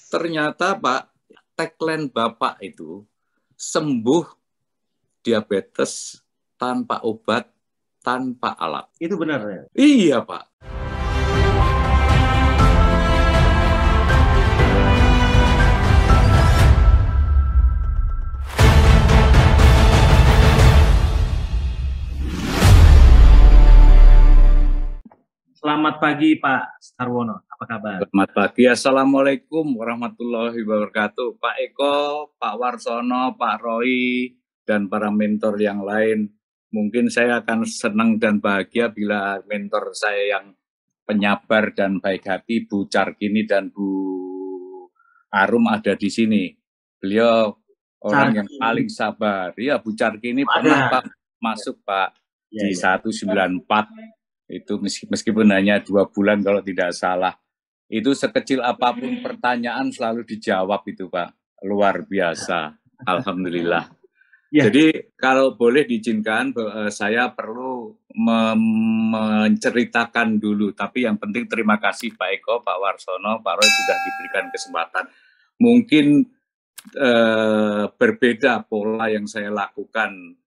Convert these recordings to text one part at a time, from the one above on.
Ternyata Pak, tagline Bapak itu sembuh diabetes tanpa obat, tanpa alat. Itu benar ya? Iya Pak. Selamat pagi Pak Sarwono, apa kabar? Selamat pagi, Assalamualaikum warahmatullahi wabarakatuh. Pak Eko, Pak Warsono, Pak Roy, dan para mentor yang lain. Mungkin saya akan senang dan bahagia bila mentor saya yang penyabar dan baik hati, Bu Carkini dan Bu Arum ada di sini. Beliau orang yang paling sabar. Ya, Bu Carkini pernah Pak masuk Pak di 194. Itu meskipun hanya 2 bulan kalau tidak salah. Itu sekecil apapun pertanyaan selalu dijawab itu Pak. Luar biasa. Alhamdulillah. Ya. Jadi kalau boleh diizinkan saya perlu menceritakan dulu. Tapi yang penting terima kasih Pak Eko, Pak Warsono, Pak Roy sudah diberikan kesempatan. Mungkin berbeda pola yang saya lakukan.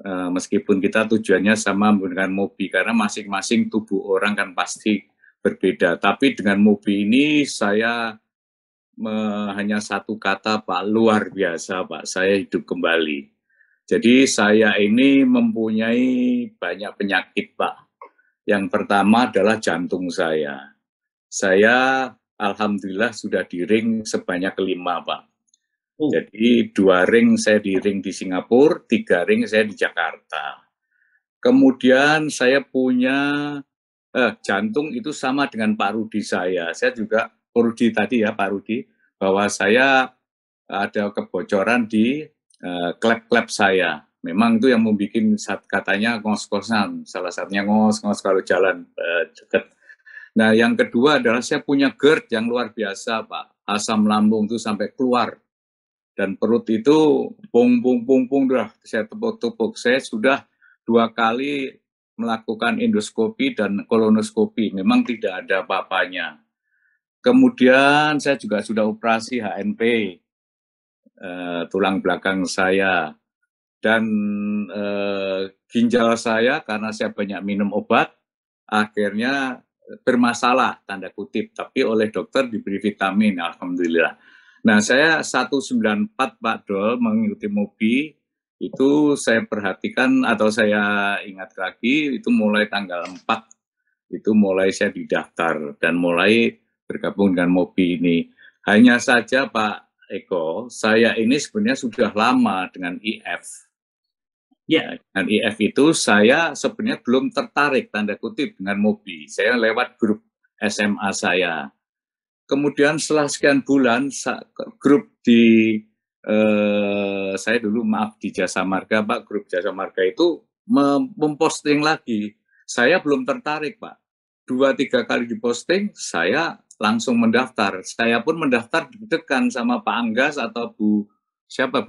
Meskipun kita tujuannya sama menggunakan Mobi, karena masing-masing tubuh orang kan pasti berbeda. Tapi dengan Mobi ini saya hanya satu kata Pak, luar biasa Pak, saya hidup kembali. Jadi saya ini mempunyai banyak penyakit Pak. Yang pertama adalah jantung saya. Saya alhamdulillah sudah di ring sebanyak 5 Pak. Jadi 2 ring saya di ring di Singapura, 3 ring saya di Jakarta. Kemudian saya punya jantung itu sama dengan Pak Rudi saya. Saya juga Rudi tadi ya Pak Rudi, bahwa saya ada kebocoran di klep-klep saya. Memang itu yang membuat katanya ngos-ngosan, salah satunya ngos-ngos kalau jalan dekat. Nah yang kedua adalah saya punya GERD yang luar biasa Pak, asam lambung itu sampai keluar. Dan perut itu pung dah saya tepuk-tepuk. Saya sudah 2 kali melakukan endoskopi dan kolonoskopi, memang tidak ada apa-apanya. Kemudian saya juga sudah operasi HNP, tulang belakang saya, dan ginjal saya karena saya banyak minum obat, akhirnya bermasalah, tanda kutip, tapi oleh dokter diberi vitamin, alhamdulillah. Nah, saya 194 Pak Dol mengikuti Mobi, itu saya perhatikan atau saya ingat lagi, itu mulai tanggal 4, itu mulai saya didaftar dan mulai bergabung dengan Mobi ini. Hanya saja Pak Eko, saya ini sebenarnya sudah lama dengan IF. Ya, dengan IF itu saya sebenarnya belum tertarik, tanda kutip, dengan Mobi. Saya lewat grup SMA saya. Kemudian setelah sekian bulan, grup di, saya dulu maaf di Jasa Marga Pak, grup Jasa Marga itu memposting lagi. Saya belum tertarik Pak. 2-3 kali diposting, saya langsung mendaftar. Saya pun mendaftar deg-degan sama Pak Anggas atau Bu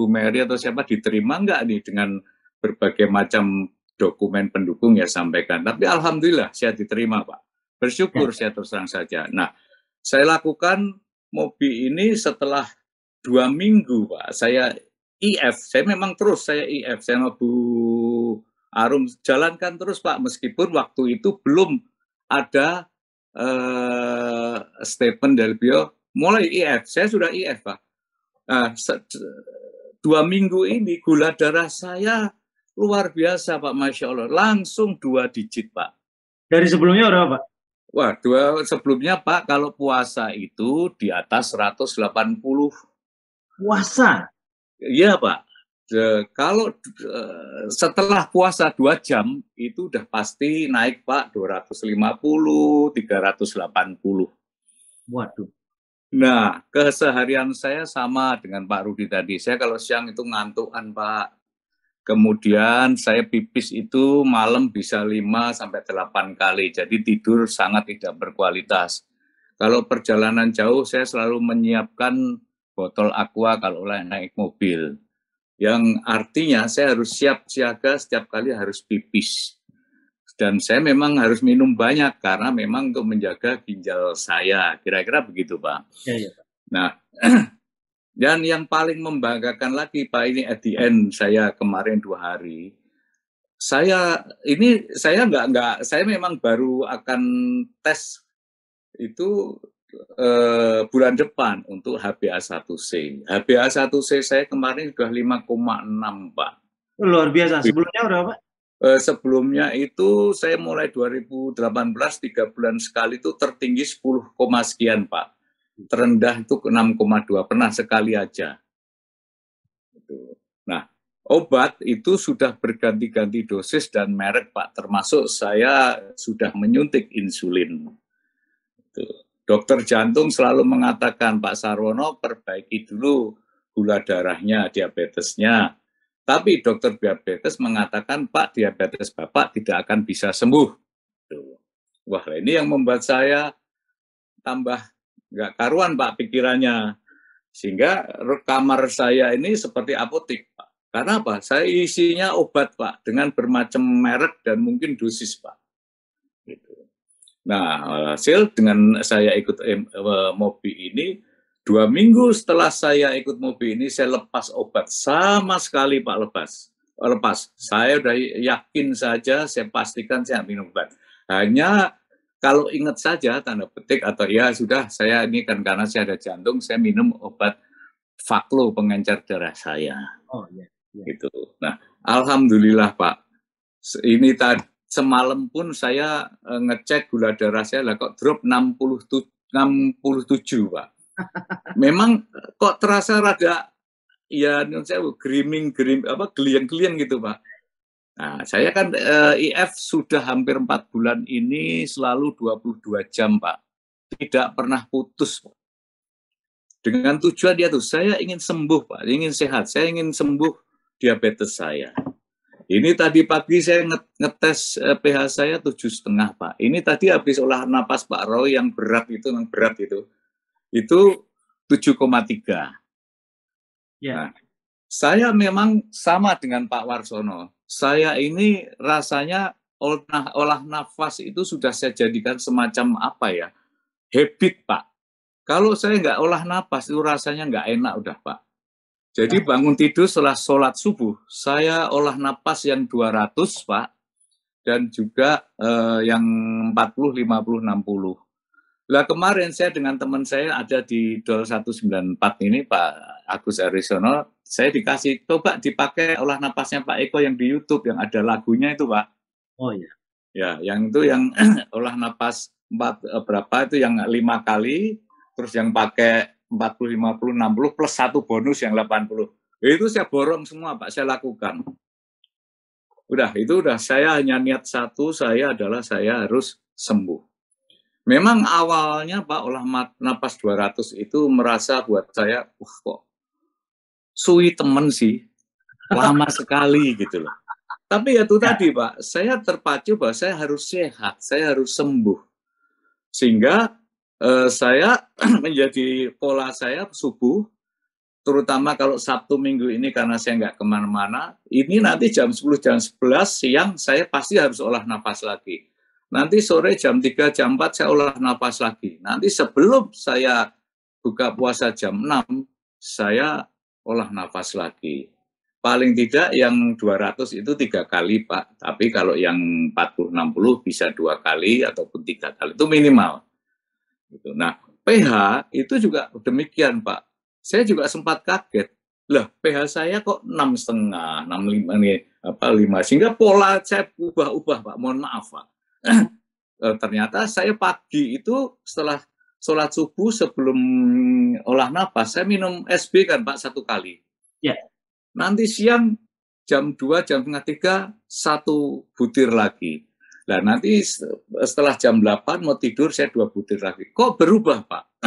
Mary atau siapa, diterima nggak nih dengan berbagai macam dokumen pendukung ya sampaikan. Tapi alhamdulillah saya diterima Pak. Bersyukur saya terus terang saja. Nah, saya lakukan Mobi ini setelah 2 minggu, Pak. Saya IF, saya memang terus saya IF. Saya sama Bu Arum jalankan terus, Pak. Meskipun waktu itu belum ada statement dari beliau, mulai IF. Saya sudah IF, Pak. 2 minggu ini gula darah saya luar biasa, Pak. Masya Allah. Langsung 2 digit, Pak. Dari sebelumnya berapa, Pak? Wah, sebelumnya Pak, kalau puasa itu di atas 180. Puasa? Iya Pak. Kalau setelah puasa 2 jam, itu udah pasti naik Pak, 250, 380. Waduh. Nah, keseharian saya sama dengan Pak Rudi tadi. Saya kalau siang itu ngantukan Pak. Kemudian saya pipis itu malam bisa 5-8 kali, jadi tidur sangat tidak berkualitas. Kalau perjalanan jauh saya selalu menyiapkan botol aqua kalau naik mobil. Yang artinya saya harus siap siaga setiap kali harus pipis. Dan saya memang harus minum banyak karena memang untuk menjaga ginjal saya. Kira-kira begitu Pak. Ya, ya. Nah, Dan yang paling membanggakan lagi Pak, ini at the end saya kemarin 2 hari, saya memang baru akan tes itu bulan depan untuk HbA1c. HbA1c saya kemarin sudah 5,6 Pak. Luar biasa. Sebelumnya berapa Pak? Sebelumnya itu saya mulai 2018 3 bulan sekali itu tertinggi 10, sekian Pak. Terendah itu ke 6,2, pernah sekali aja. Nah, obat itu sudah berganti-ganti dosis dan merek Pak, termasuk saya sudah menyuntik insulin. Dokter jantung selalu mengatakan, Pak Sarwono perbaiki dulu gula darahnya, diabetesnya. Tapi dokter diabetes mengatakan, Pak, diabetes Bapak tidak akan bisa sembuh. Wah, ini yang membuat saya tambah nggak karuan Pak pikirannya. Sehingga kamar saya ini seperti apotek Pak. Karena apa? Saya isinya obat Pak, dengan bermacam merek dan mungkin dosis Pak. Gitu. Nah, hasil dengan saya ikut Mobi ini, 2 minggu setelah saya ikut Mobi ini, saya lepas obat sama sekali Pak, lepas. Saya udah yakin saja, saya pastikan saya minum obat. Hanya kalau ingat saja tanda petik atau ya sudah saya ini kan karena saya ada jantung, saya minum obat Faklo pengencer darah saya. Oh iya. Gitu. Nah, alhamdulillah Pak. Ini tadi semalam pun saya ngecek gula darah saya lah kok drop 67 Pak. Memang kok terasa rada ya saya geliang-geliang gitu Pak. Nah, saya kan IF sudah hampir 4 bulan ini selalu 22 jam Pak. Tidak pernah putus Pak. Dengan tujuan dia tuh, saya ingin sembuh Pak, ingin sehat, saya ingin sembuh diabetes saya. Ini tadi pagi saya ngetes pH saya 7,5 Pak. Ini tadi habis olah napas Pak Roy yang berat itu 7,3. Ya. Nah, saya memang sama dengan Pak Warsono. Saya ini rasanya olah nafas itu sudah saya jadikan semacam apa ya, habit Pak. Kalau saya nggak olah nafas itu rasanya nggak enak udah Pak. Jadi bangun tidur setelah sholat subuh, saya olah napas yang 200 Pak, dan juga yang 40, 50, 60. Lah kemarin saya dengan teman saya ada di DOL 194 ini Pak Agus Arisono, saya dikasih coba dipakai olah napasnya Pak Eko yang di YouTube yang ada lagunya itu Pak. Oh iya. Ya, yang itu yang olah napas berapa itu yang 5 kali, terus yang pakai 40, 50, 60 plus 1 bonus yang 80. Itu saya borong semua Pak, saya lakukan. Itu saya hanya niat satu, saya harus sembuh. Memang awalnya Pak olah napas 200 itu merasa buat saya, wah kok suwi temen sih, lama sekali gitu loh. Tapi itu tadi Pak, saya terpacu bahwa saya harus sehat, saya harus sembuh. Sehingga saya menjadi pola saya subuh, terutama kalau Sabtu Minggu ini karena saya nggak kemana-mana, ini nanti jam 10, jam 11 siang saya pasti harus olah napas lagi. Nanti sore jam 3, jam 4 saya olah napas lagi. Nanti sebelum saya buka puasa jam 6, saya olah napas lagi. Paling tidak yang 200 itu 3 kali Pak. Tapi kalau yang 40-60 bisa 2 kali ataupun 3 kali. Itu minimal. Nah, pH itu juga demikian Pak. Saya juga sempat kaget. Lah, pH saya kok 6,5, 6,5 nih, 5. Sehingga pola saya ubah-ubah Pak. Mohon maaf Pak. Ternyata saya pagi itu setelah sholat subuh sebelum olah napas, saya minum SB kan Pak 1 kali. Ya. Nanti siang jam 2, jam setengah 3, 1 butir lagi. Nah nanti setelah jam 8 mau tidur saya 2 butir lagi. Kok berubah Pak?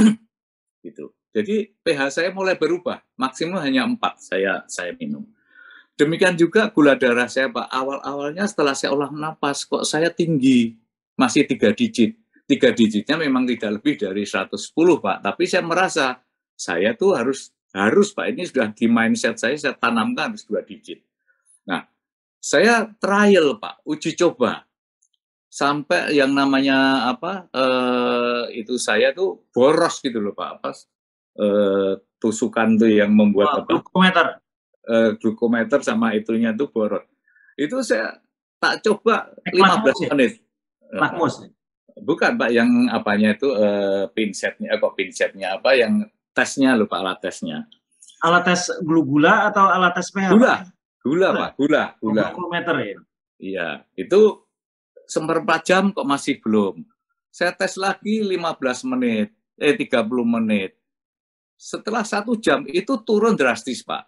Gitu. Jadi pH saya mulai berubah, maksimum hanya 4 saya minum. Demikian juga gula darah saya Pak, awal-awalnya setelah saya olah napas kok saya tinggi, masih 3 digit. 3 digitnya memang tidak lebih dari 110 Pak, tapi saya merasa saya tuh harus Pak, ini sudah di mindset saya tanamkan harus 2 digit. Nah, saya trial Pak, uji coba. Sampai yang namanya itu saya tuh boros gitu loh Pak, tusukan tuh yang membuat glukometer. Glukometer sama itunya tuh boros. Itu saya tak coba 15 menit. Lakmus. Bukan Pak, yang apanya itu pinsetnya, pinsetnya apa yang tesnya lupa, alat tesnya. Alat tes gula atau alat tes pH? Gula Pak, gula. Glukometer ya? Iya, itu seperempat jam kok masih belum. Saya tes lagi 15 menit, 30 menit. Setelah 1 jam itu turun drastis Pak.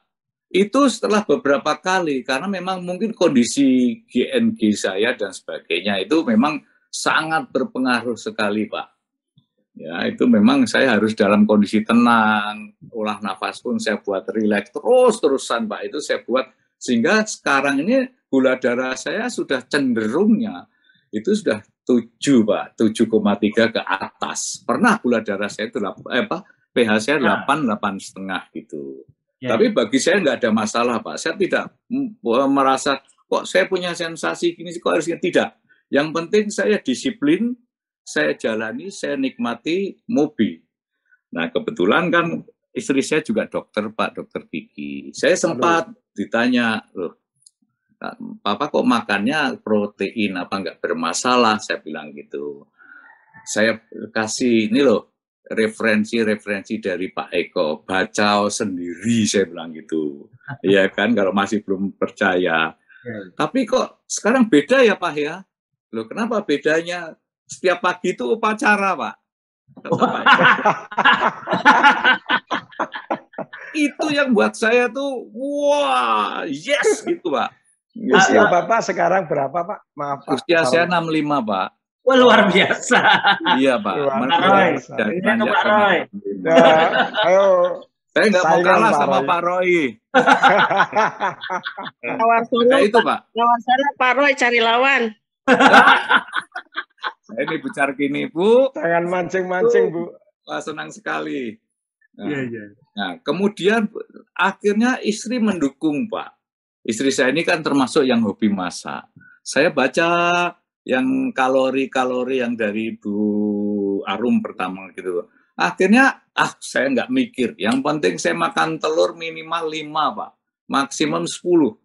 Itu setelah beberapa kali, karena memang mungkin kondisi GNG saya dan sebagainya itu memang sangat berpengaruh sekali Pak. Ya, itu memang saya harus dalam kondisi tenang, olah nafas pun saya buat rileks terus-terusan Pak, itu saya buat sehingga sekarang ini gula darah saya sudah cenderungnya itu sudah 7 Pak, 7,3 ke atas. Pernah gula darah saya itu pH saya 8,5 gitu. Ya. Tapi bagi saya nggak ada masalah Pak, saya tidak merasa kok saya punya sensasi gini kok harusnya tidak. Yang penting saya disiplin, saya jalani, saya nikmati Mobi. Nah kebetulan kan istri saya juga dokter Pak, dokter gigi. Saya sempat ditanya, loh, Papa kok makannya protein, apa nggak bermasalah? Saya bilang gitu. Saya kasih ini loh referensi dari Pak Eko, baca sendiri saya bilang gitu. Iya kan kalau masih belum percaya. Tapi kok sekarang beda ya Pak ya? Loh kenapa bedanya? Setiap pagi itu upacara Pak. Itu yang buat saya tuh wah, yes gitu Pak. Usia Bapak sekarang berapa Pak? Maaf Pak. Usia saya 65 Pak. Wah luar biasa. Iya Pak. Pak Roy. Ini Pak Roy. Ayo. Saya nggak mau kalah sama Pak Roy. Lawan sana, itu Pak. Lawan sana Pak Roy cari lawan. Saya ini bicara gini Bu. Jangan mancing-mancing Bu. Wah senang sekali. Iya. Nah kemudian akhirnya istri mendukung Pak. Istri saya ini kan termasuk yang hobi masak. Saya baca yang kalori-kalori yang dari Bu Arum pertama gitu. Akhirnya saya nggak mikir. Yang penting saya makan telur minimal 5 Pak. Maksimum 10.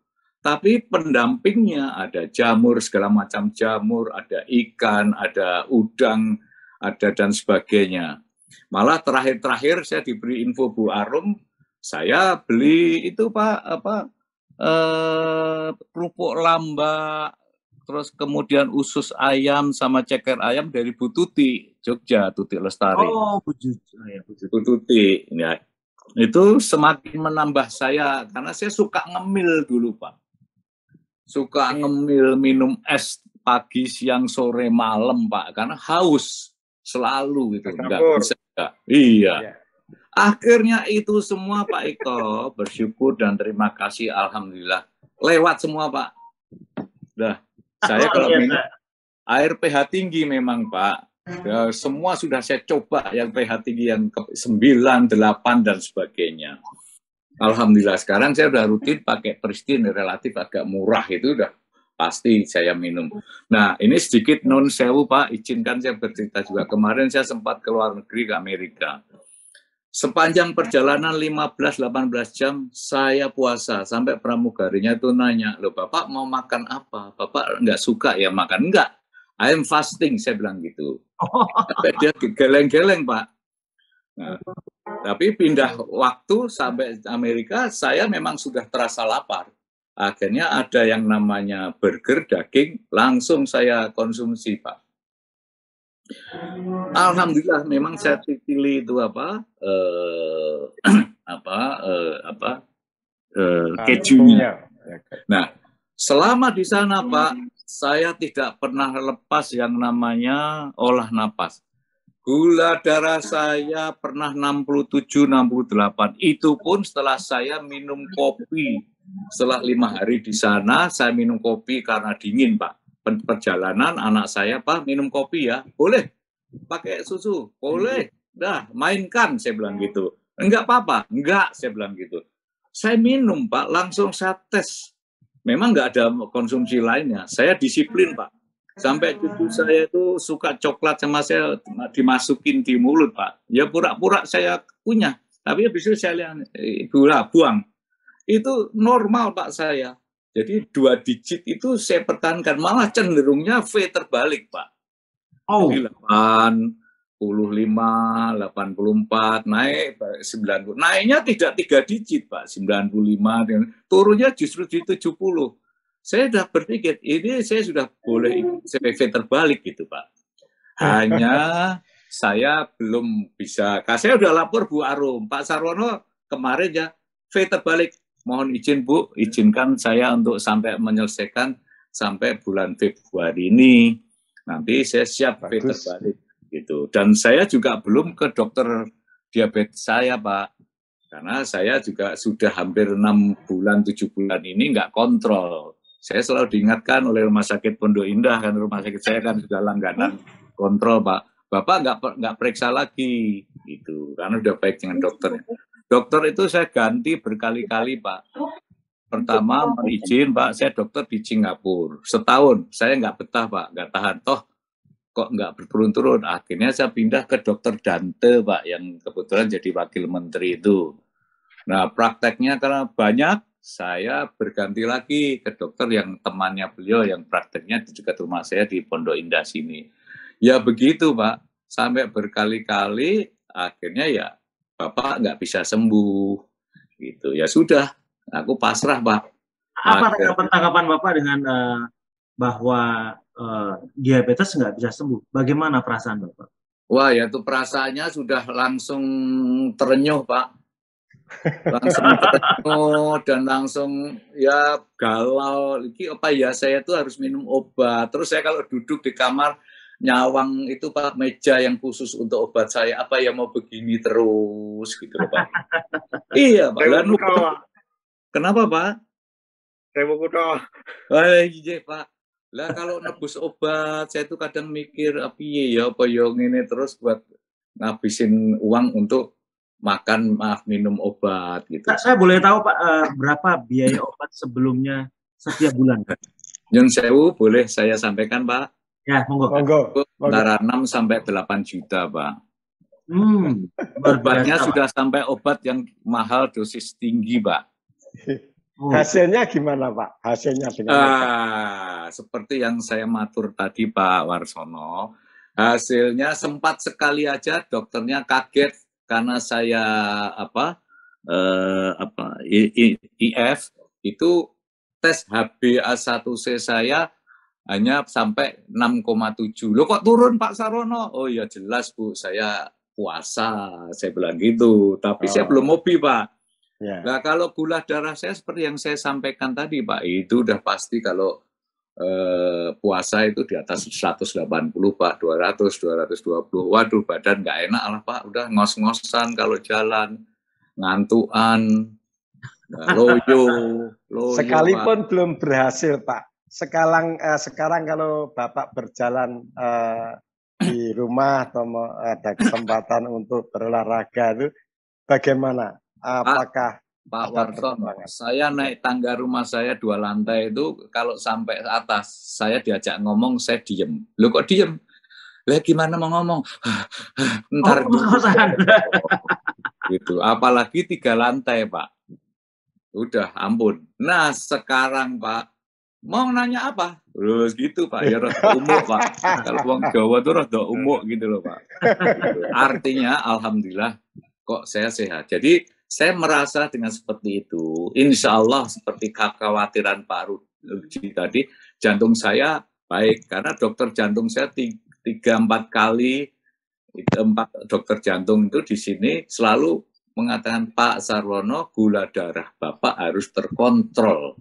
Tapi pendampingnya ada jamur, segala macam jamur, ada ikan, ada udang, ada dan sebagainya. Malah terakhir saya diberi info Bu Arum, saya beli itu Pak, kerupuk lamba, terus kemudian usus ayam sama ceker ayam dari Bu Tuti, Jogja, Tuti Lestari. Oh, Bu Tuti. Ya. Itu semakin menambah saya, karena saya suka ngemil dulu Pak. Suka ngemil, minum es pagi, siang, sore, malam Pak, karena haus selalu gitu. Enggak bisa. Iya. Akhirnya itu semua Pak Eko, bersyukur dan terima kasih, alhamdulillah. Lewat semua Pak. Dah, saya kalau minum air pH tinggi memang Pak. Ya, semua sudah saya coba yang pH tinggi yang 9, 8 dan sebagainya. Alhamdulillah sekarang saya udah rutin pakai Pristine, relatif agak murah itu udah pasti saya minum. Nah ini sedikit non sewu Pak, izinkan saya bercerita juga. Kemarin saya sempat ke luar negeri ke Amerika. Sepanjang perjalanan 15-18 jam saya puasa. Sampai pramugarinya tuh nanya, loh Bapak mau makan apa? Bapak nggak suka ya makan? Enggak, I am fasting, saya bilang gitu. Sampai dia geleng-geleng Pak. Nah, tapi pindah waktu sampai Amerika, saya memang sudah terasa lapar. Akhirnya ada yang namanya burger daging, langsung saya konsumsi Pak. Alhamdulillah, memang saya pilih itu kejunya. Nah, selama di sana Pak, saya tidak pernah lepas yang namanya olah napas. Gula darah saya pernah 67, 68. Itu pun setelah saya minum kopi. Setelah 5 hari di sana, saya minum kopi karena dingin, Pak. Perjalanan anak saya, Pak, minum kopi ya. Boleh, pakai susu. Boleh, dah, mainkan, saya bilang gitu. Enggak apa-apa, enggak, saya bilang gitu. Saya minum, Pak, langsung saya tes. Memang enggak ada konsumsi lainnya. Saya disiplin, Pak. Sampai cucu saya itu suka coklat sama saya dimasukin di mulut Pak. Ya pura-pura saya punya. Tapi habis itu saya lihat gula buang. Itu normal Pak saya. Jadi 2 digit itu saya pertahankan, malah cenderungnya V terbalik Pak. Oh. Jadi 85, 84, naik 90. Naiknya tidak 3 digit Pak, 95. Turunnya justru di 70. Saya sudah berpikir, ini saya sudah boleh ikut V terbalik gitu Pak. Hanya saya belum bisa. Saya sudah lapor Bu Arum, Pak Sarwono kemarin ya V terbalik. Mohon izin Bu, izinkan saya untuk sampai menyelesaikan sampai bulan Februari ini. Nanti saya siap V terbalik gitu. Dan saya juga belum ke dokter diabetes saya Pak. Karena saya juga sudah hampir 6 bulan, 7 bulan ini nggak kontrol. Saya selalu diingatkan oleh Rumah Sakit Pondok Indah, kan rumah sakit saya kan sudah langganan kontrol Pak. Bapak nggak periksa lagi gitu, karena udah baik dengan dokter. Dokter itu saya ganti berkali-kali Pak. Pertama izin Pak, saya dokter di Singapura. Setahun, saya nggak betah Pak, nggak tahan. Toh kok nggak berturun-turun. Akhirnya saya pindah ke dokter Dante Pak, yang kebetulan jadi wakil menteri itu. Nah prakteknya karena banyak, saya berganti lagi ke dokter yang temannya beliau, yang prakteknya di dekat rumah saya di Pondok Indah sini. Ya begitu Pak, sampai berkali-kali akhirnya ya Bapak nggak bisa sembuh, gitu. Ya sudah, aku pasrah Pak. Apa tanggapan Bapak dengan bahwa diabetes nggak bisa sembuh? Bagaimana perasaan Bapak? Wah, ya itu perasaannya sudah langsung terenyuh Pak. Langsung terenyuh dan langsung ya galau. Ini apa ya, saya tuh harus minum obat. Terus saya kalau duduk di kamar, nyawang itu Pak, meja yang khusus untuk obat saya, apa ya mau begini terus gitu loh Pak. Iya Pak. Kenapa Pak? Iya Pak. Lah kalau nebus obat, saya tuh kadang mikir apa ya ini terus buat ngabisin uang untuk makan, minum obat gitu. Saya boleh tahu Pak, berapa biaya obat sebelumnya setiap bulan? Nyun sewu, boleh saya sampaikan Pak? Ya, monggo. Antara 6 sampai 8 juta, Pak. Obatnya sudah sampai obat yang mahal, dosis tinggi, Pak. Hasilnya gimana, Pak? Hasilnya seperti yang saya matur tadi, Pak Warsono. Hasilnya sempat sekali aja dokternya kaget karena saya IF itu tes HbA1c saya hanya sampai 6,7. Loh kok turun Pak Sarwono? Oh ya jelas Bu, saya puasa, saya bilang gitu. Tapi saya belum hobi Pak. Nah kalau gula darah saya seperti yang saya sampaikan tadi Pak, itu udah pasti kalau puasa itu di atas 180 Pak, 200, 220. Waduh badan nggak enak lah Pak, udah ngos-ngosan kalau jalan, ngantuan, loyo sekalipun Pak. Belum berhasil Pak. Sekarang kalau Bapak berjalan di rumah atau ada kesempatan untuk berolahraga itu bagaimana? Apakah Pak Warsono, saya naik tangga rumah saya 2 lantai itu kalau sampai atas saya diajak ngomong saya diem. Loh kok diem? Lah gimana mau ngomong? Ntar gitu. Apalagi 3 lantai Pak. Udah ampun. Nah sekarang Pak mau nanya apa? Terus gitu Pak, ya rada umuk Pak. Kalau orang Jawa tuh rada umuk gitu loh Pak. Artinya alhamdulillah kok saya sehat. Jadi saya merasa dengan seperti itu, insya Allah seperti kekhawatiran Pak Rudi tadi, jantung saya baik. Karena dokter jantung saya 3-4 kali, 4 dokter jantung itu di sini selalu mengatakan Pak Sarwono, gula darah Bapak harus terkontrol.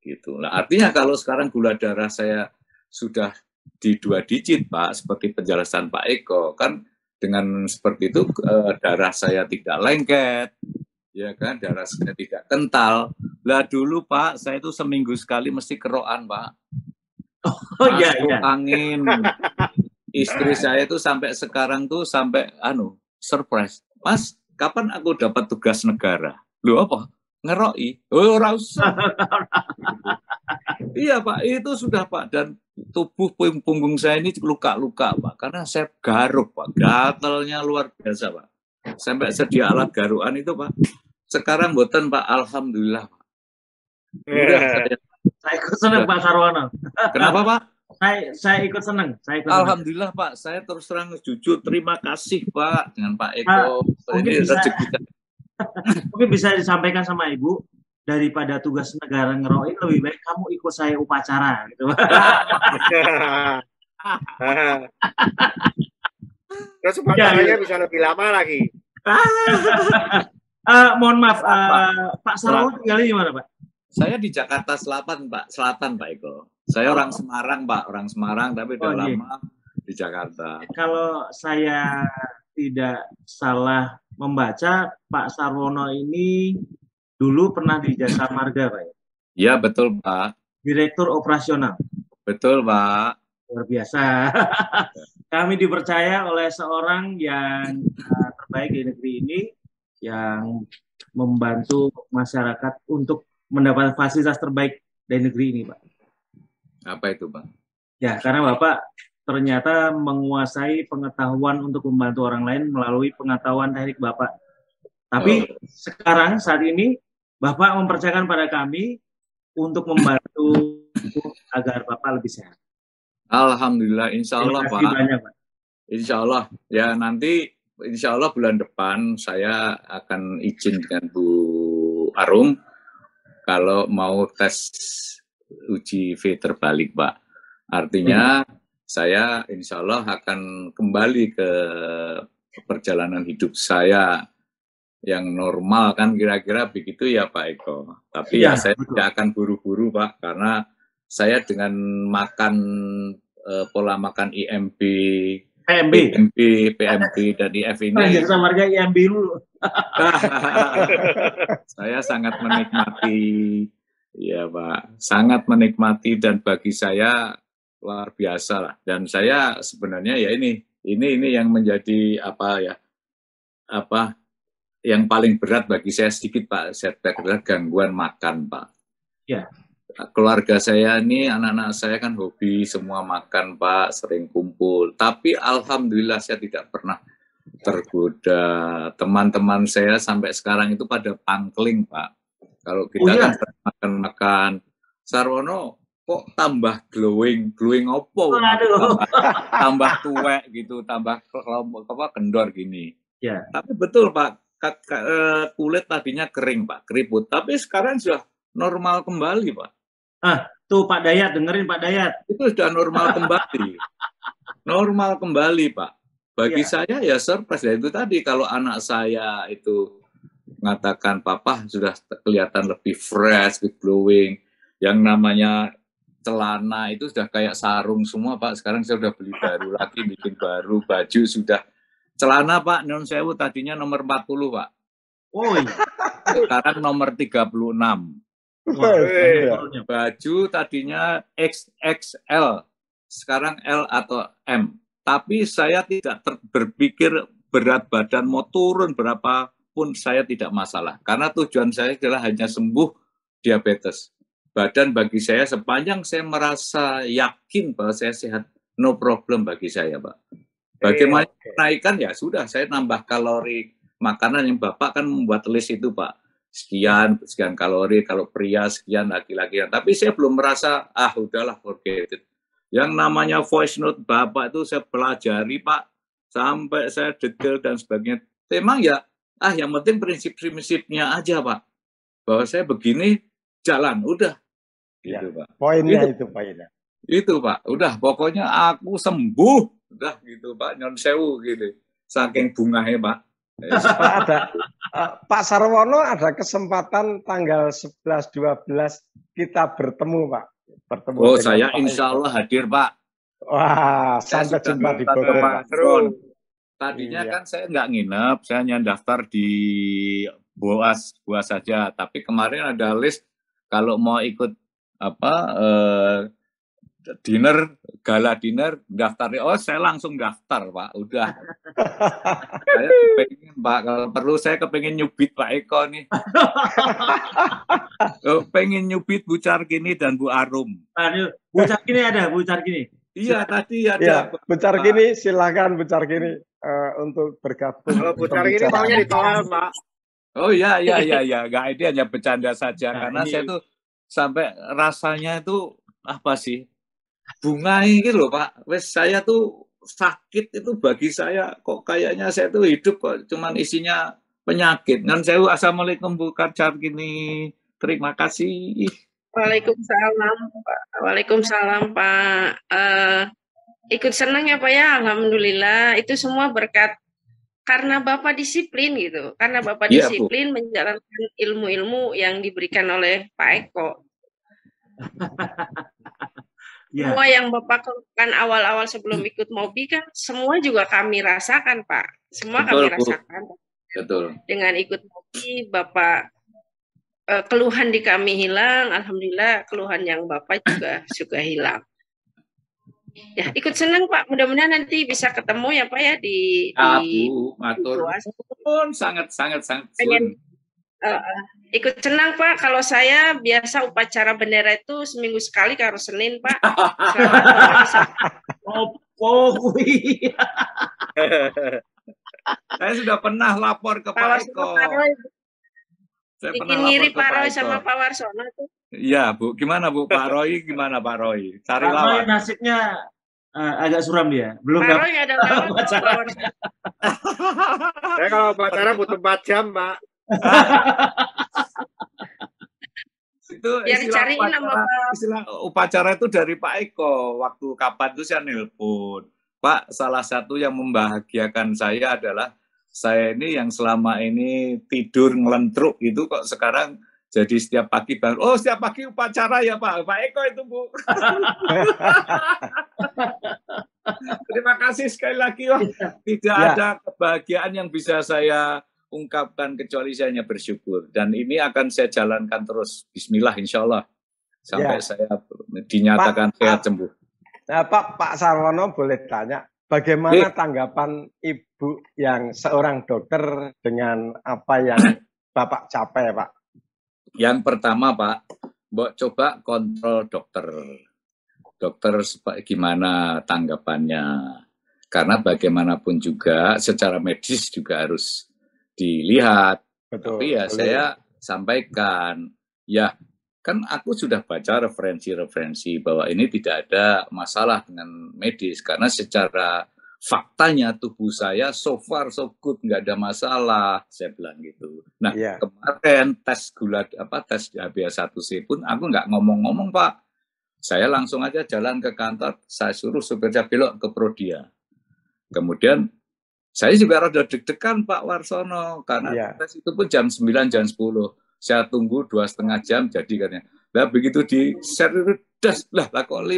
Gitu. Nah, artinya kalau sekarang gula darah saya sudah di 2 digit Pak, seperti penjelasan Pak Eko, kan dengan seperti itu darah saya tidak lengket, ya kan, darah saya tidak kental. Lah dulu Pak, saya itu seminggu sekali mesti kerokan Pak. Masuk angin. Istri saya itu sampai sekarang tuh sampai surprise. Mas, kapan aku dapat tugas negara? Loh apa? Ngeroi. Oh, ora usah. Iya Pak, itu sudah Pak. Dan tubuh punggung saya ini luka-luka Pak. Karena saya garuk Pak. Gatalnya luar biasa Pak. sampai sedia alat garuan itu Pak. Sekarang mboten Pak, alhamdulillah Pak. Udah, Saya ikut senang Pak Sarwono. Kenapa Pak? Saya ikut senang. Alhamdulillah Pak, saya terus terang jujur terima kasih Pak dengan Pak Eko. Ini rezeki. Mungkin bisa disampaikan sama Ibu, daripada tugas negara ngeroin, lebih baik kamu ikut saya upacara gitu. Terus upacaranya bisa lebih lama lagi. Mohon maaf, Pak Sarwono tinggalnya di mana Pak? Saya di Jakarta Selatan Pak Eko. Saya orang Semarang Pak, orang Semarang tapi udah lama di Jakarta. Kalau saya tidak salah membaca, Pak Sarwono ini dulu pernah di Jasa Marga Pak. Iya betul Pak. Direktur operasional. Betul Pak. Luar biasa. Kami dipercaya oleh seorang yang terbaik di negeri ini, yang membantu masyarakat untuk mendapat fasilitas terbaik dari negeri ini, Pak. Apa itu, Pak? Ya, karena Bapak ternyata menguasai pengetahuan untuk membantu orang lain melalui pengetahuan teknik Bapak. Tapi sekarang, saat ini, Bapak mempercayakan pada kami untuk membantu agar Bapak lebih sehat. Alhamdulillah, insya Allah Pak. Banyak, Pak. Insya Allah, ya nanti insya Allah bulan depan saya akan izin dengan Bu Arum kalau mau tes uji V terbalik, Pak. Artinya saya insya Allah akan kembali ke perjalanan hidup saya yang normal, kan kira-kira begitu ya Pak Eko. Tapi ya saya tidak akan buru-buru Pak, karena saya dengan makan pola makan IMB, PMB dan IF ini. Jasa Marga IMB dulu. Saya sangat menikmati, ya Pak, sangat menikmati dan bagi saya luar biasa lah. Dan saya sebenarnya ya ini yang menjadi yang paling berat bagi saya sedikit Pak, setback adalah gangguan makan Pak. Ya. Keluarga saya ini, anak-anak saya kan hobi semua makan Pak, sering kumpul. Tapi alhamdulillah saya tidak pernah tergoda. Teman-teman saya sampai sekarang itu pada pangkling Pak. Kalau kita kan makan-makan, Sarwono kok tambah glowing opo? Tambah tuwek gitu, tambah kendor gini. Ya. Tapi betul Pak, kulit tadinya kering Pak, keriput. Tapi sekarang sudah normal kembali Pak. Tuh Pak Dayat, dengerin Pak Dayat. Itu sudah normal kembali. Normal kembali Pak. Bagi saya ya surprise. Ya itu tadi, kalau anak saya itu mengatakan Papa sudah kelihatan lebih fresh, lebih glowing. Yang namanya celana itu sudah kayak sarung semua Pak. Sekarang saya sudah beli baru lagi, bikin baru, baju sudah. Celana Pak, non sewu tadinya nomor 40 Pak. Oh iya. Sekarang nomor 36. Baju tadinya XXL, sekarang L atau M. Tapi saya tidak berpikir berat badan mau turun berapapun saya tidak masalah. Karena tujuan saya adalah hanya sembuh diabetes. Badan bagi saya sepanjang saya merasa yakin bahwa saya sehat, no problem bagi saya Pak. Bagaimana kenaikan ya sudah, saya nambah kalori makanan yang Bapak kan membuat list itu Pak. Sekian kalori, kalau pria sekian, laki-laki. Tapi saya belum merasa, udahlah forget it. Yang namanya voice note Bapak itu saya pelajari Pak, sampai saya detail dan sebagainya. Memang ya, yang penting prinsip-prinsipnya aja Pak. Bahwa saya begini, jalan, udah. Gitu Pak. Poinnya itu poinnya. Itu Pak, udah pokoknya aku sembuh. Udah gitu Pak, nyon sewu gitu. Saking bungahnya Pak. Pak, Pak Sarwono ada kesempatan tanggal 11-12 kita bertemu Pak. Saya insya Allah hadir Pak. Wah, sampai jumpa di Bogor. Tadinya kan saya nggak nginep, saya hanya daftar di Boas saja. Tapi kemarin ada list kalau mau ikut gala dinner, daftarnya, saya langsung daftar Pak, udah. Saya pengen Pak, kalau perlu saya kepengen nyubit Pak Eko nih. Pengen nyubit Bu Carkini dan Bu Arum. Bu Carkini ada, Bu Carkini. Iya, tadi Ya, ada Bu Carkini, silakan Bu Carkini untuk bergabung. Kalau Bu Carkini maunya ditolak, Pak. Oh iya, nggak, ini hanya bercanda saja, Nah, karena ini- saya tuh sampai rasanya itu apa sih, bunga ini loh Pak, wes saya tuh sakit itu bagi saya kok kayaknya saya tuh hidup kok cuman isinya penyakit. Dan saya, assalamualaikum Bu Carkini, terima kasih. Waalaikumsalam, Pak. Waalaikumsalam, Pak. Ikut senang ya, Pak ya. Alhamdulillah. Itu semua berkat karena Bapak disiplin gitu. Karena Bapak Iya, Bu. disiplin menjalankan ilmu-ilmu yang diberikan oleh Pak Eko. Ya, Semua yang Bapak lakukan awal-awal sebelum ikut Mobi kan semua juga kami rasakan, Pak. Semua Betul, kami Bu. rasakan. Betul. Dengan ikut Mobi, Bapak keluhan di kami hilang. Alhamdulillah keluhan yang Bapak juga hilang. Ya, ikut senang Pak. Mudah-mudahan nanti bisa ketemu ya Pak ya di Bu, matur pun sangat pengen ikut senang Pak. Kalau saya biasa upacara bendera itu seminggu sekali kalau Senin Pak. Selamat Bapak bisa. iya. Saya sudah pernah lapor ke Pak Eko. Saya Bikin pernah lapor ngiri ke Pak Pak Roy Eko. sama Pak Warsono tuh. Iya Bu, gimana Bu? Pak Roy gimana Pak Roy? Cari Pak Roy lawan. nasibnya agak suram dia. Belum Pak dapat Roy ada lawan Pak pacaran. Warsono. Saya kalau pacaran butuh 4 jam, Pak. Itu Biar istilah dicariin sama istilah upacara itu dari Pak Eko. Waktu kapan itu saya nelpon. Pak, salah satu yang membahagiakan saya adalah saya ini yang selama ini tidur ngelentruk itu kok sekarang jadi setiap pagi baru. Oh, setiap pagi upacara ya Pak. Pak Eko itu Bu. Terima kasih sekali lagi. Wah, tidak ada kebahagiaan yang bisa saya ungkapkan kecuali saya hanya bersyukur. Dan ini akan saya jalankan terus. Bismillah insya Allah. Sampai saya dinyatakan sehat sembuh. Nah, Pak Sarwono boleh tanya, bagaimana tanggapan Ibu yang seorang dokter dengan apa yang Bapak capai, Pak? Yang pertama, Pak, coba kontrol dokter. Dokter gimana tanggapannya? Karena bagaimanapun juga secara medis juga harus dilihat. Betul. Tapi ya saya sampaikan, ya kan aku sudah baca referensi-referensi bahwa ini tidak ada masalah dengan medis. Karena secara faktanya tubuh saya so far so good, nggak ada masalah, saya bilang gitu. Nah, kemarin tes tes HbA1c pun aku nggak ngomong-ngomong Pak. Saya langsung aja jalan ke kantor, saya suruh supirnya belok ke Prodia. Kemudian saya juga rada deg-degan Pak Warsono karena tes itu pun jam 9 jam 10. Saya tunggu 2,5 jam jadi katanya. Lah begitu di share lah kok 5,6.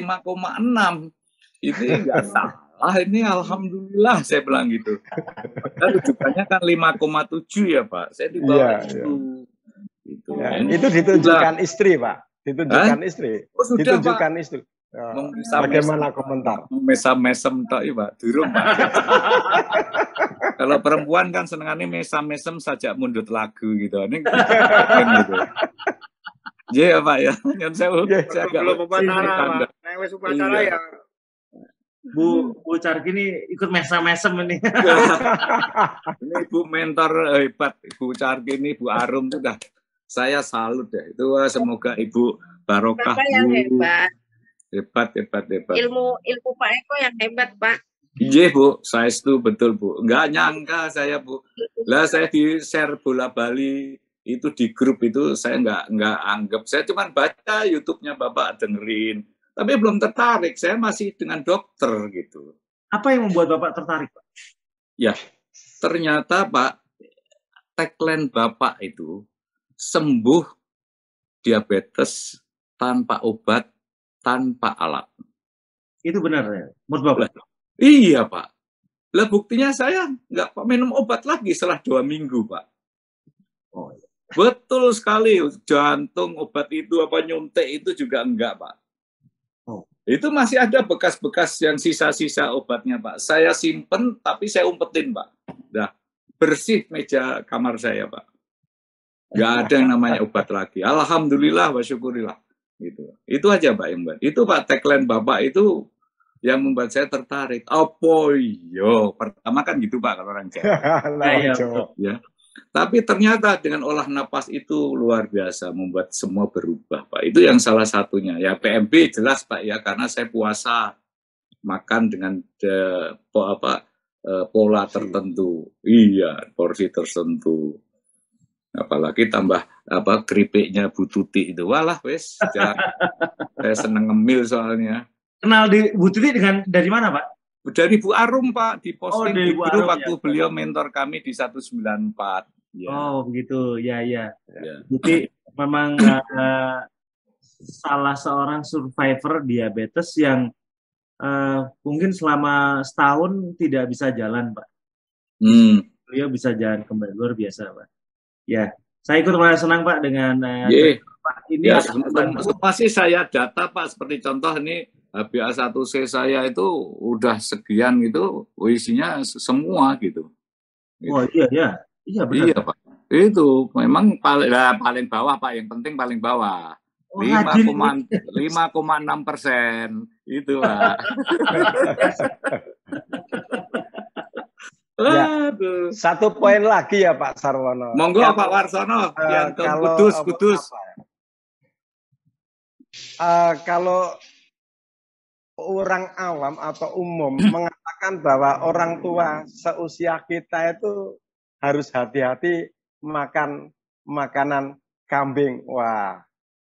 Ini enggak salah, ini alhamdulillah saya bilang gitu. Dan rujukannya kan 5,7 ya Pak. Saya di bawah itu. Gitu. Ya, itu ditunjukkan istri Pak. Ditunjukkan istri. Oh, sudah, ditunjukkan Pak. istri. Bagaimana komentar? Mesam-mesem tak Pak. Durung Pak. Kalau perempuan kan senengannya mesam-mesem saja mundut lagu gitu. Ini gitu. Iya Pak ya. Yang saya belum upacara Pak. Nek wis upacara ya. Bu Carkini ikut mesam-mesem ini. Ini Ibu mentor hebat, Ibu Carkini, Bu Arum sudah. Saya salut ya. Itu semoga Ibu barokah. Bapak yang hebat. Hebat. Ilmu Pak Eko yang hebat, Pak. Iya Bu, saya itu betul Bu. Nggak nyangka saya Bu. Lah saya di share bola Bali itu di grup itu saya nggak anggap. Saya cuma baca YouTube-nya Bapak dengerin. Tapi belum tertarik. Saya masih dengan dokter gitu. Apa yang membuat Bapak tertarik Pak? Ya, ternyata Pak tagline Bapak itu sembuh diabetes tanpa obat, tanpa alat. Itu benar ya, menurut Bapak? Iya Pak. Lah buktinya saya nggak minum obat lagi setelah 2 minggu Pak. Oh, iya. Betul sekali, jantung obat itu apa nyuntik itu juga enggak Pak. Oh. Itu masih ada bekas-bekas yang sisa-sisa obatnya Pak. Saya simpen tapi saya umpetin Pak. Dah bersih meja kamar saya Pak. Nggak ada yang namanya obat lagi. Alhamdulillah wa syukurillah. Gitu. Itu aja Pak yang buat. Itu Pak tagline Bapak itu yang membuat saya tertarik. Apa yo? Pertama kan gitu Pak kalau orang Jawa. Nah, Ya. Tapi ternyata dengan olah napas itu luar biasa, membuat semua berubah Pak. Itu yang salah satunya. Ya PMB jelas Pak ya, karena saya puasa, makan dengan pola tertentu. Iya, porsi tertentu. Apalagi tambah keripiknya Bu Tuti itu. Walah wes, saya seneng ngemil soalnya. Kenal di Bu Tuti dari mana Pak? Dari Bu Arum Pak, di posting dari di Bu grup Arum, waktu ya. beliau mentor kami di 194. Ya. Oh begitu, ya. Buti memang salah seorang survivor diabetes yang mungkin selama setahun tidak bisa jalan Pak. Beliau bisa jalan kembali, luar biasa Pak. Ya, saya ikut merasa senang Pak dengan Pak ini. Ya, pasti saya data Pak, seperti contoh ini HbA1c saya itu udah sekian gitu, isinya semua gitu. Oh iya benar. Iya Pak, itu memang paling bawah Pak, yang penting paling bawah. 5,6% itu Pak. Ya, satu poin lagi ya Pak Sarwono. Monggo Pak Warsono, yang Kudus. Kalau orang awam atau umum mengatakan bahwa orang tua seusia kita itu harus hati-hati makan makanan kambing. Wah,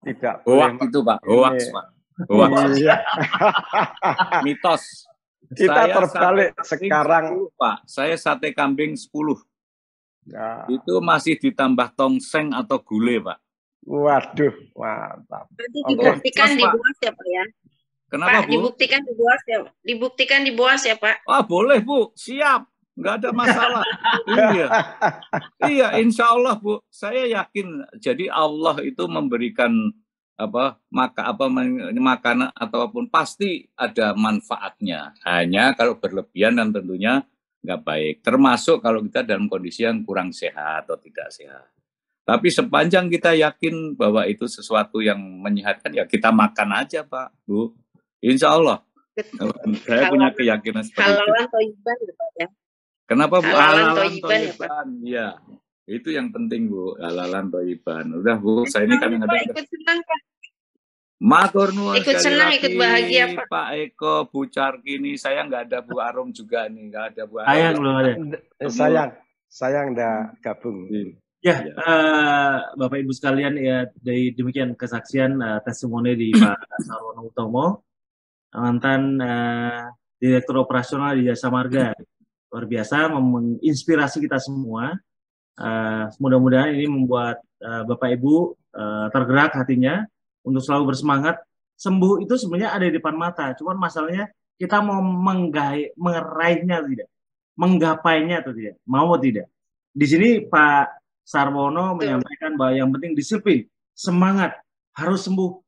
tidak boleh. Hoax itu Pak, hoax Pak. Hoax. Iya. Mitos. Kita terbalik sekarang 10, Pak. Saya sate kambing 10. Ya. Itu masih ditambah tongseng atau gulai Pak. Waduh, mantap. Nanti dibuktikan dibuas ya Pak ya. Kenapa Pak, Bu? Dibuktikan dibuas ya Pak. Boleh Bu, siap. Nggak ada masalah. Iya, insya Allah Bu. Saya yakin. Jadi Allah itu memberikan makanan ataupun pasti ada manfaatnya. Hanya kalau berlebihan dan tentunya nggak baik. Termasuk kalau kita dalam kondisi yang kurang sehat atau tidak sehat. Tapi sepanjang kita yakin bahwa itu sesuatu yang menyehatkan, ya kita makan aja Pak, Bu. Insya Allah. Saya punya keyakinan seperti itu. Halalan toiban ya. Kenapa Bu? Halalan toiban ya Pak. Iya. Itu yang penting Bu, halalan toiban. Udah Bu, saya ini kan Ikut senang Pak. Matur nuwun ikut senang, lagi, ikut bahagia Pak Eko, Bu Carkini. Saya nggak ada Bu Arum juga nih, nggak ada Bu Arum. Sayang belum ada. Sayang nggak gabung. Ya, Bapak Ibu sekalian ya, dari demikian kesaksian testimoni di Pak Sarwono Utomo, mantan Direktur Operasional di Jasa Marga. Luar biasa, menginspirasi kita semua. Mudah-mudahan ini membuat Bapak Ibu tergerak hatinya untuk selalu bersemangat. Sembuh itu sebenarnya ada di depan mata, cuman masalahnya kita mau meraihnya tidak, menggapainya atau tidak, mau atau tidak. Di sini Pak Sarwono menyampaikan bahwa yang penting disiplin, semangat, harus sembuh.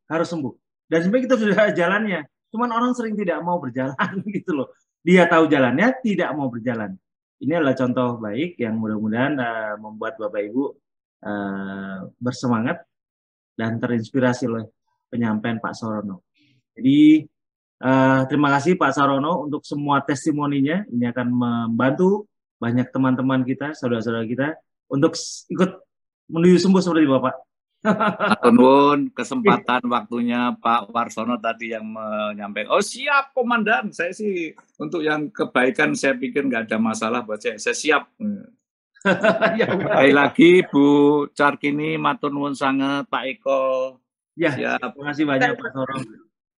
Dan sebenarnya kita sudah jalannya, cuman orang sering tidak mau berjalan gitu loh. Dia tahu jalannya, tidak mau berjalan. Ini adalah contoh baik yang mudah-mudahan membuat Bapak Ibu bersemangat dan terinspirasi oleh penyampaian Pak Sarwono. Jadi terima kasih Pak Sarwono untuk semua testimoninya. Ini akan membantu banyak teman-teman kita, saudara-saudara kita untuk ikut menuju sembuh seperti Bapak. Nuwun kesempatan waktunya Pak Warsono tadi yang menyampaikan. Oh siap Komandan, saya sih untuk yang kebaikan saya pikir nggak ada masalah buat saya siap. Sekali lagi Bu Carkini, matur nuwun sangat Pak Eko. Ya, siap. Terima kasih banyak Pak Sarwono.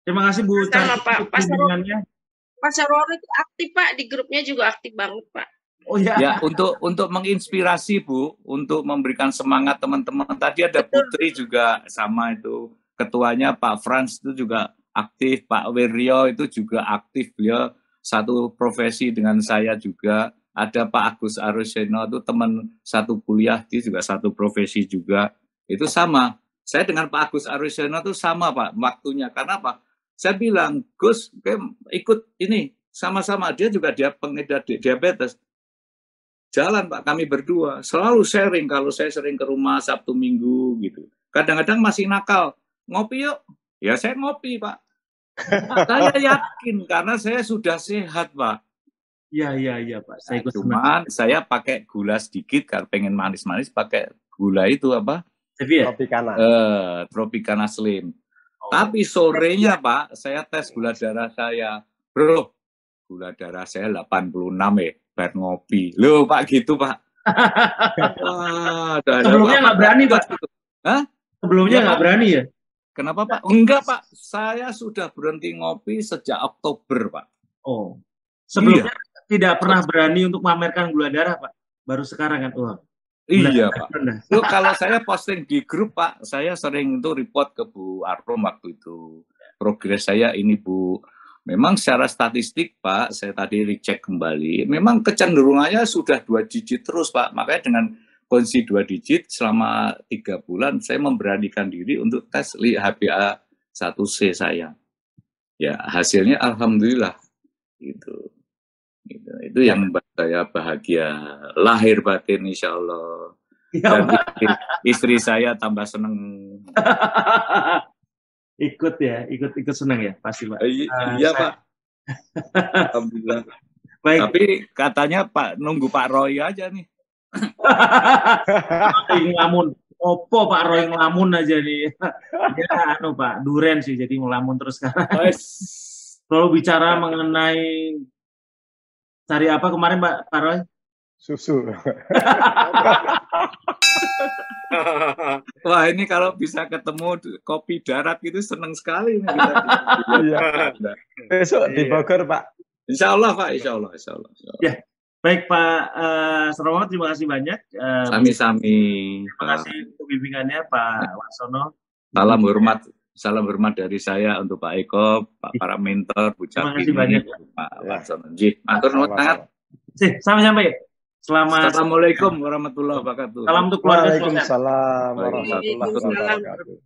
Terima kasih Bu Carkini. Pak Sarwono itu aktif Pak, di grupnya juga aktif banget Pak. Oh ya. Ya, untuk menginspirasi Bu, untuk memberikan semangat teman-teman. Tadi ada Putri juga sama itu. Ketuanya Pak Frans itu juga aktif, Pak Wiryo itu juga aktif. Beliau satu profesi dengan saya juga. Ada Pak Agus Aruseno itu teman satu kuliah, dia juga satu profesi juga. Itu sama. Saya dengan Pak Agus Aruseno itu sama Pak waktunya. Karena apa? Saya bilang, Gus, ikut ini sama-sama. Dia juga pengidap diabetes. Jalan Pak, kami berdua selalu sharing. Kalau saya sering ke rumah Sabtu Minggu gitu. Kadang-kadang masih nakal, ngopi yuk. Ya saya ngopi Pak. Saya yakin karena saya sudah sehat, Pak. Iya Pak. Saya ikut senang. Cuman saya pakai gula sedikit karena pengen manis-manis, pakai gula itu apa? Stevia. Tropicana. Tropicana Slim. Oh. Tapi sorenya Pak, saya tes gula darah saya. Bro, gula darah saya 86 ya, bar ngopi. Loh Pak gitu Pak. Wah, Sebelumnya nggak berani Pak? Hah? Sebelumnya nggak berani ya? Kenapa Pak? Enggak Pak, saya sudah berhenti ngopi sejak Oktober Pak. Oh, sebelumnya tidak pernah berani untuk memamerkan gula darah Pak? Baru sekarang kan? Wah. Iya Pak. Loh, kalau saya posting di grup Pak, saya sering itu report ke Bu Arum waktu itu. Progres saya ini Bu. Memang secara statistik Pak, saya tadi recheck kembali, memang kecenderungannya sudah 2 digit terus Pak. Makanya dengan kondisi 2 digit selama 3 bulan, saya memberanikan diri untuk tes HbA1c saya. Ya hasilnya alhamdulillah. Itu yang membuat saya bahagia, lahir batin insya Allah. Ya, dan istri saya tambah seneng. ikut senang ya pasti Pak. Iya Pak. Alhamdulillah. Baik. Tapi katanya Pak nunggu Pak Roy aja nih. Ngelamun. Opo Pak Roy ngelamun aja nih. Ya Pak, duren sih jadi ngelamun terus sekarang. Kalau bicara mengenai cari apa kemarin Pak Roy? Susu. Wah ini kalau bisa ketemu kopi darat itu seneng sekali nih. Besok di Bogor Pak. Insya Allah Pak, Insya Allah. Ya, baik Pak Sarono, terima kasih banyak. Sami-sami. Terima kasih untuk bimbingannya Pak Waksono. Salam hormat dari saya untuk Pak Eko, Pak para mentor, Bu Capi, Pak Waksono. Matur nuwun sangat. Sampai. Selamat. Assalamualaikum warahmatullahi wabarakatuh. Salam untuk keluarga. Waalaikumsalam warahmatullahi wabarakatuh.